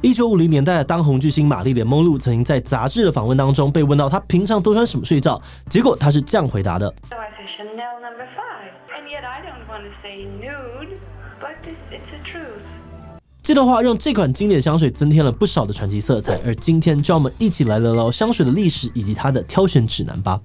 1950年代的当红巨星玛丽莲·梦露曾经在杂志的访问当中被问到她平常都穿什么睡觉，结果她是这样回答的。So I say Chanel No. 5, and yet I don't want to say nude, but it's the truth. 这段话让这款经典香水增添了不少的传奇色彩，而今天就让我们一起来聊聊香水的历史以及它的挑选指南吧。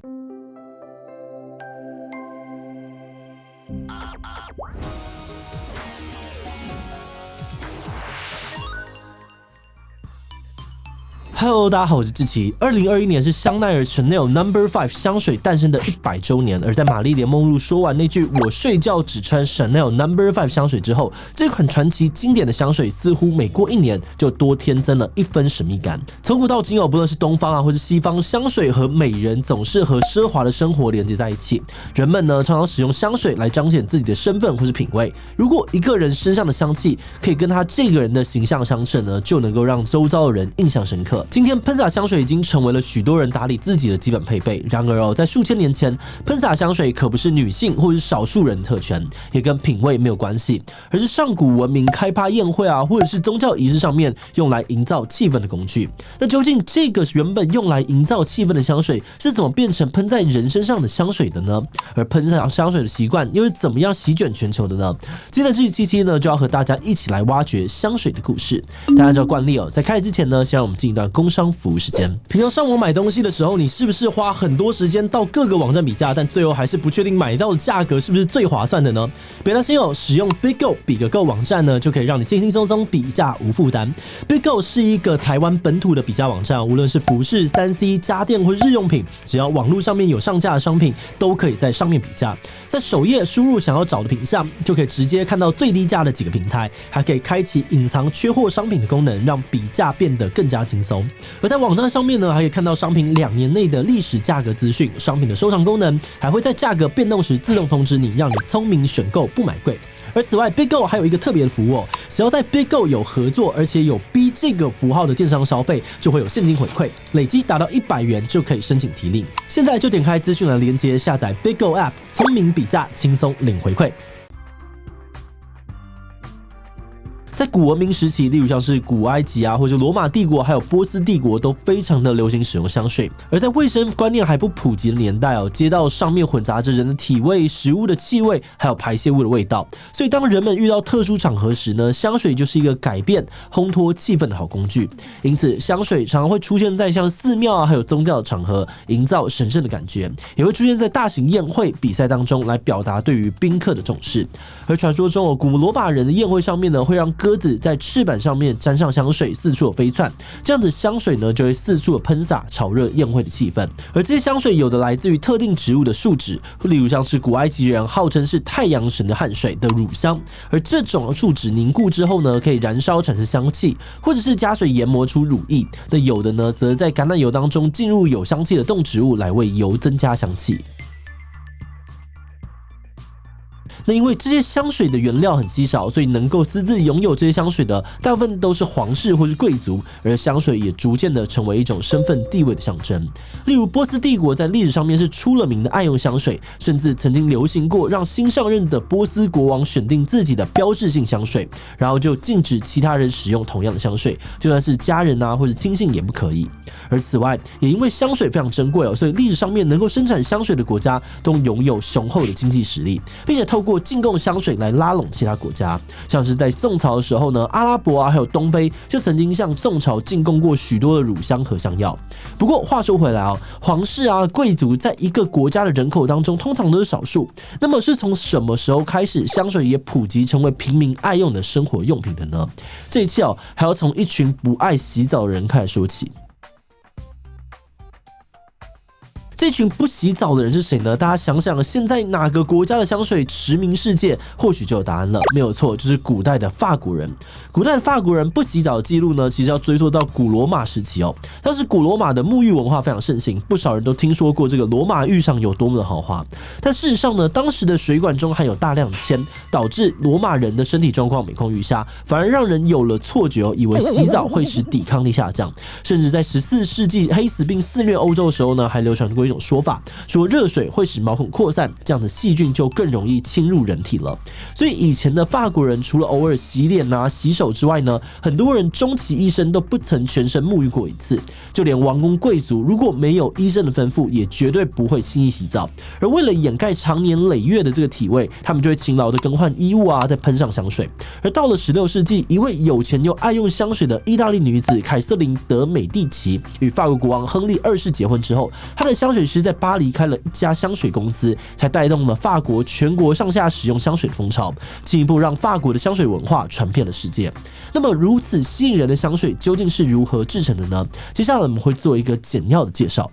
Hello， 大家好，我是志奇。2021年是香奈儿 Chanel No. 5香水诞生的100周年，而在玛丽莲·梦露说完那句“我睡觉只穿 Chanel No. 5香水”之后，这款传奇经典的香水似乎每过1年就多添增了1分神秘感。从古到今不论是东方或是西方，香水和美人总是和奢华的生活连接在一起。人们呢常常使用香水来彰显自己的身份或是品味。如果一个人身上的香气可以跟他这个人的形象相称呢，就能够让周遭的人印象深刻。今天喷洒香水已经成为了许多人打理自己的基本配备。然而在数千年前，喷洒香水可不是女性或是少数人的特权，也跟品味没有关系，而是上古文明开趴宴会或者是宗教仪式上面用来营造气氛的工具。那究竟这个原本用来营造气氛的香水是怎么变成喷在人身上的香水的呢？而喷洒香水的习惯又是怎么样席卷全球的呢？今天的志奇呢就要和大家一起来挖掘香水的故事。但按照惯例在开始之前呢，先让我们进一段工商服务时间。平常上网买东西的时候，你是不是花很多时间到各个网站比价，但最后还是不确定买到的价格是不是最划算的呢？别担心使用 BigGo 比个购网站呢，就可以让你轻轻松松比价无负担。BigGo 是一个台湾本土的比价网站，无论是服饰、3C、家电或日用品，只要网络上面有上架的商品，都可以在上面比价。在首页输入想要找的品项，就可以直接看到最低价的几个平台，还可以开启隐藏缺货商品的功能，让比价变得更加轻松。而在网站上面呢，还可以看到商品2年内的历史价格资讯，商品的收藏功能，还会在价格变动时自动通知你，让你聪明选购不买贵。而此外 ，BigGo 还有一个特别的服务只要在 BigGo 有合作，而且有 B 这个符号的电商消费，就会有现金回馈，累积达到100元就可以申请提领。现在就点开资讯栏连结，下载 BigGo App， 聪明比价，轻松领回馈。在古文明时期，例如像是古埃及或者罗马帝国，还有波斯帝国，都非常的流行使用香水。而在卫生观念还不普及的年代街道上面混杂着人的体味、食物的气味，还有排泄物的味道。所以当人们遇到特殊场合时呢，香水就是一个改变、烘托气氛的好工具。因此，香水常常会出现在像寺庙还有宗教的场合，营造神圣的感觉；也会出现在大型宴会、比赛当中，来表达对于宾客的重视。而传说中古罗马人的宴会上面呢，会让鸽子在翅膀上面沾上香水，四处飞窜，这样子香水呢就会四处的喷洒，炒热宴会的气氛。而这些香水有的来自于特定植物的树脂，例如像是古埃及人号称是太阳神的汗水的乳香，而这种树脂凝固之后呢，可以燃烧产生香气，或者是加水研磨出乳液。那有的呢，则在橄榄油当中进入有香气的动植物，来为油增加香气。那因为这些香水的原料很稀少，所以能够私自拥有这些香水的大部分都是皇室或是贵族，而香水也逐渐的成为一种身份地位的象征。例如波斯帝国在历史上面是出了名的爱用香水，甚至曾经流行过让新上任的波斯国王选定自己的标志性香水，然后就禁止其他人使用同样的香水，就算是家人或者亲信也不可以。而此外，也因为香水非常珍贵所以历史上面能够生产香水的国家都拥有雄厚的经济实力，并且透过进贡香水来拉拢其他国家。像是在宋朝的时候呢，阿拉伯还有东非就曾经向宋朝进贡过许多的乳香和香药。不过话说回来皇室贵族在一个国家的人口当中通常都是少数，那么是从什么时候开始香水也普及成为平民爱用的生活用品的呢？这一切还要从一群不爱洗澡的人开始说起。这群不洗澡的人是谁呢？大家想想，现在哪个国家的香水驰名世界，或许就有答案了。没有错，就是古代的法国人。古代的法国人不洗澡的记录呢，其实要追溯到古罗马时期当时古罗马的沐浴文化非常盛行，不少人都听说过这个罗马浴场有多么的豪华。但事实上呢，当时的水管中含有大量的铅，导致罗马人的身体状况每况愈下，反而让人有了错觉以为洗澡会使抵抗力下降。甚至在14世纪黑死病肆虐欧洲的时候呢，还流传过一种说法，说热水会使毛孔扩散，这样的细菌就更容易侵入人体了。所以以前的法国人除了偶尔洗脸啊、洗手之外呢，很多人终其一生都不曾全身沐浴过一次，就连王公贵族如果没有医生的吩咐，也绝对不会轻易洗澡。而为了掩盖长年累月的这个体味，他们就会勤劳的更换衣物啊，再喷上香水。而到了16世纪，一位有钱又爱用香水的意大利女子凯瑟琳·德美第奇与法国国王亨利2世结婚之后，她的香水师在巴黎开了一家香水公司，才带动了法国全国上下使用香水的风潮，进一步让法国的香水文化传遍了世界。那么如此吸引人的香水究竟是如何制成的呢？接下来我们会做一个简要的介绍。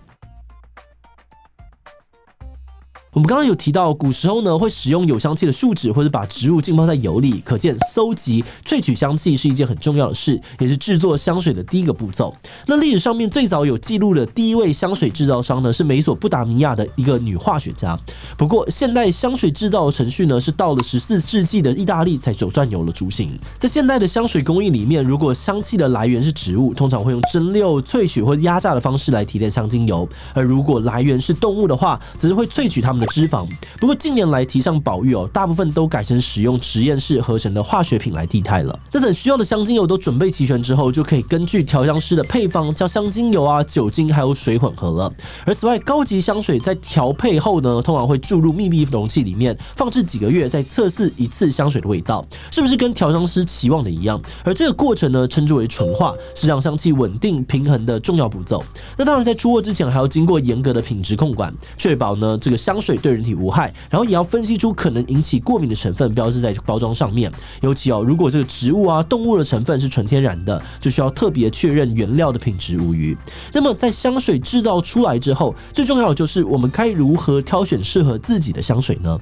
我们刚刚有提到，古时候呢会使用有香气的树脂，或者把植物浸泡在油里，可见搜集、萃取香气是一件很重要的事，也是制作香水的第一个步骤。那历史上面最早有记录的第一位香水制造商呢，是美索不达米亚的一个女化学家。不过，现代香水制造的程序呢，是到了14世纪的意大利才总算有了雏形。在现代的香水工艺里面，如果香气的来源是植物，通常会用蒸馏、萃取或压榨的方式来提炼香精油；而如果来源是动物的话，只是会萃取它们的脂肪。不过近年来提倡保育大部分都改成使用实验室合成的化学品来替代了。那等需要的香精油都准备齐全之后，就可以根据调香师的配方将香精油啊、酒精还有水混合了。而此外，高级香水在调配后呢，通常会注入密闭容器里面，放置几个月，再测试一次香水的味道是不是跟调香师期望的一样。而这个过程呢，称之为纯化，是让香气稳定平衡的重要步骤。那当然，在出货之前还要经过严格的品质控管，确保呢这个香水对人体无害，然后也要分析出可能引起过敏的成分，标示在包装上面。尤其如果这个植物啊、动物的成分是纯天然的，就需要特别确认原料的品质无虞。那么在香水制造出来之后，最重要的就是我们该如何挑选适合自己的香水呢？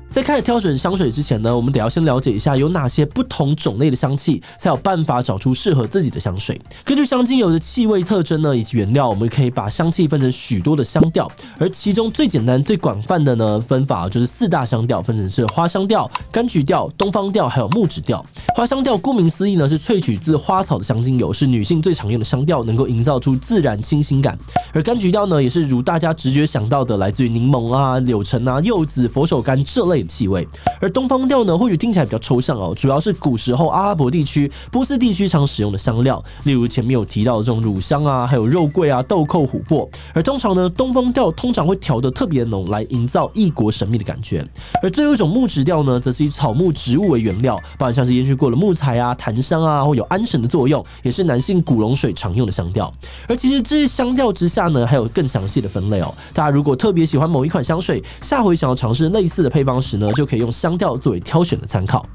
在开始挑选香水之前呢，我们得要先了解一下有哪些不同种类的香气，才有办法找出适合自己的香水。根据香精油的气味特征呢以及原料，我们可以把香气分成许多的香调，而其中最简单、最广泛的呢分法就是4大香调，分成是花香调、柑橘调、东方调还有木质调。花香调顾名思义呢是萃取自花草的香精油，是女性最常用的香调，能够营造出自然清新感。而柑橘调呢也是如大家直觉想到的，来自于柠檬啊、柳橙啊、柚子、佛手柑这类的气味。而东方调呢，或许听起来比较抽象主要是古时候阿拉伯地区、波斯地区常使用的香料，例如前面有提到的这种乳香啊，还有肉桂啊、豆蔻、琥珀。而通常呢，东方调通常会调得特别浓，来营造异国神秘的感觉。而最后一种木质调呢，则是以草木植物为原料，包含像是烟熏过的木材啊、檀香啊，或有安神的作用，也是男性古龙水常用的香调。而其实这些香调之下呢，还有更详细的分类大家如果特别喜欢某一款香水，下回想要尝试类似的配方时呢，就可以用香调作为挑选的参考。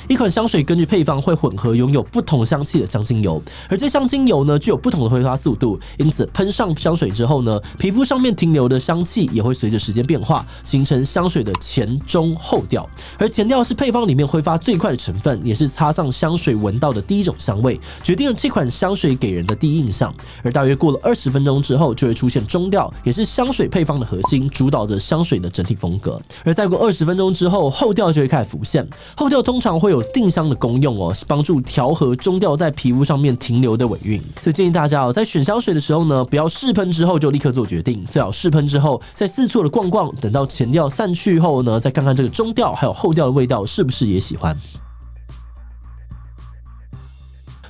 一款香水根据配方会混合拥有不同香气的香精油，而这香精油呢具有不同的挥发速度，因此喷上香水之后呢，皮肤上面停留的香气也会随着时间变化，形成香水的前中后调。而前调是配方里面挥发最快的成分，也是擦上香水闻到的第一种香味，决定了这款香水给人的第一印象。而大约过了20分钟之后，就会出现中调，也是香水配方的核心，主导着香水的整体风格。而再过20分钟之后，后调就会开始浮现。后调通常会有定香的功用是帮助调和中调在皮肤上面停留的尾韵。所以建议大家在选香水的时候呢，不要试喷之后就立刻做决定，最好试喷之后再四处的逛逛，等到前调散去后呢，再看看这个中调还有后调的味道是不是也喜欢。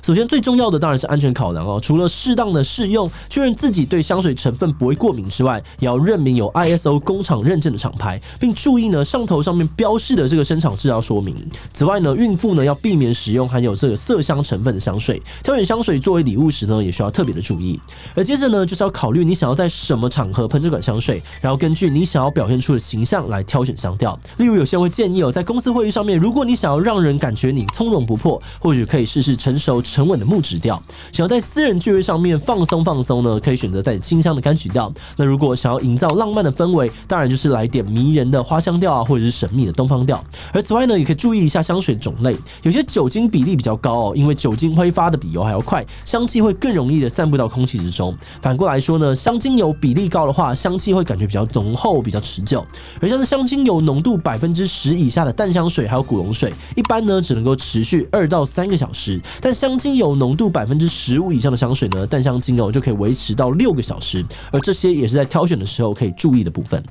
首先最重要的当然是安全考量除了适当的试用，确认自己对香水成分不会过敏之外，也要认明有 ISO 工厂认证的厂牌，并注意呢上头上面标示的这个生产制造说明。此外呢，孕妇呢要避免使用含有这个麝香成分的香水，挑选香水作为礼物时呢，也需要特别的注意。而接着呢，就是要考虑你想要在什么场合喷这款香水，然后根据你想要表现出的形象来挑选香调。例如有些人会建议在公司会议上面，如果你想要让人感觉你从容不迫，或许可以试试成熟沉稳的木质调。想要在私人聚会上面放松呢，可以选择带着清香的柑橘调。那如果想要营造浪漫的氛围，当然就是来点迷人的花香调或者是神秘的东方调。而此外呢，也可以注意一下香水种类，有些酒精比例比较高因为酒精挥发的比油还要快，香气会更容易的散布到空气之中。反过来说呢，香精油比例高的话，香气会感觉比较浓厚、比较持久。而像是香精油浓度10%以下的淡香水还有古龙水，一般呢只能够持续2到3个小时，但香精油浓度15%以上的香水呢，淡香精油就可以维持到6个小时，而这些也是在挑选的时候可以注意的部分。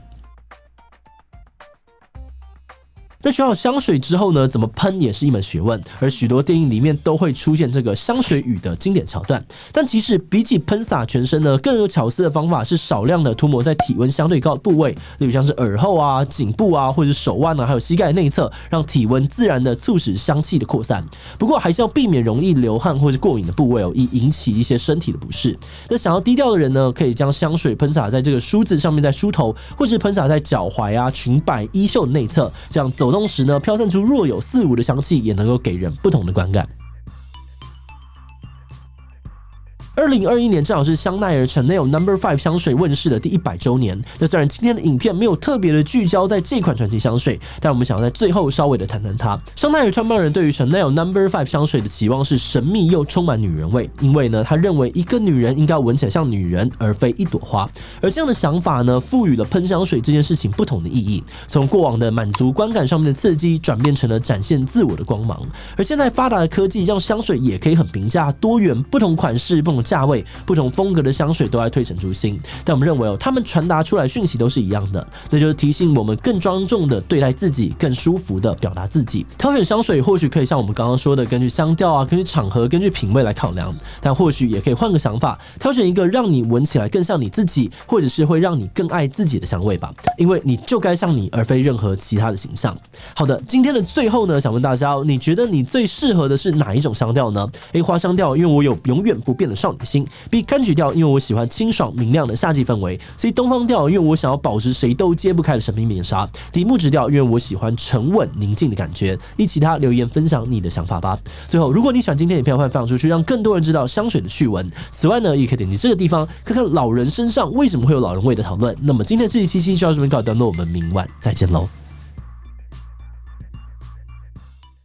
那选好香水之后呢，怎么喷也是一门学问，而许多电影里面都会出现这个香水雨的经典桥段。但其实比起喷洒全身呢，更有巧思的方法是少量的涂抹在体温相对高的部位，例如像是耳后啊、颈部啊，或者是手腕啊，还有膝盖内侧，让体温自然的促使香气的扩散。不过还是要避免容易流汗或是过敏的部位哦，以引起一些身体的不适。那想要低调的人呢，可以将香水喷洒在这个梳子上面，在梳头，或是喷洒在脚踝啊、裙摆、衣袖的内侧，这样走动时呢，飘散出若有似无的香气，也能够给人不同的观感。2021年正好是香奈儿 Chanel No.5 香水问世的第100周年。那虽然今天的影片没有特别的聚焦在这款传奇香水，但我们想要在最后稍微的谈谈它。香奈儿创办人对于 Chanel No.5 香水的期望是神秘又充满女人味，因为呢，他认为一个女人应该闻起来像女人，而非一朵花。而这样的想法呢，赋予了喷香水这件事情不同的意义，从过往的满足观感上面的刺激，转变成了展现自我的光芒。而现在发达的科技让香水也可以很平价、多元、不同款式、不同价位、不同风格的香水都在推陈出新，但我们认为他们传达出来讯息都是一样的，那就是提醒我们更庄重的对待自己，更舒服的表达自己。挑选香水或许可以像我们刚刚说的，根据香调啊、根据场合、根据品味来考量，但或许也可以换个想法，挑选一个让你闻起来更像你自己，或者是会让你更爱自己的香味吧，因为你就该像你，而非任何其他的形象。好的，今天的最后呢，想问大家，你觉得你最适合的是哪一种香调呢？ A 花香调，因为我有永远不变的少女心。B 柑橘调，因为我喜欢清爽明亮的夏季氛围。C 东方调，因为我想要保持谁都揭不开的神秘面纱。D 木质调，因为我喜欢沉稳宁静的感觉。其他留言分享你的想法吧。最后，如果你喜欢今天的影片，欢迎分享出去，让更多人知道香水的趣闻。此外呢，也可以点击这个地方看看老人身上为什么会有老人味的讨论。那么今天这一期就到这边告一段落，我们明晚再见喽。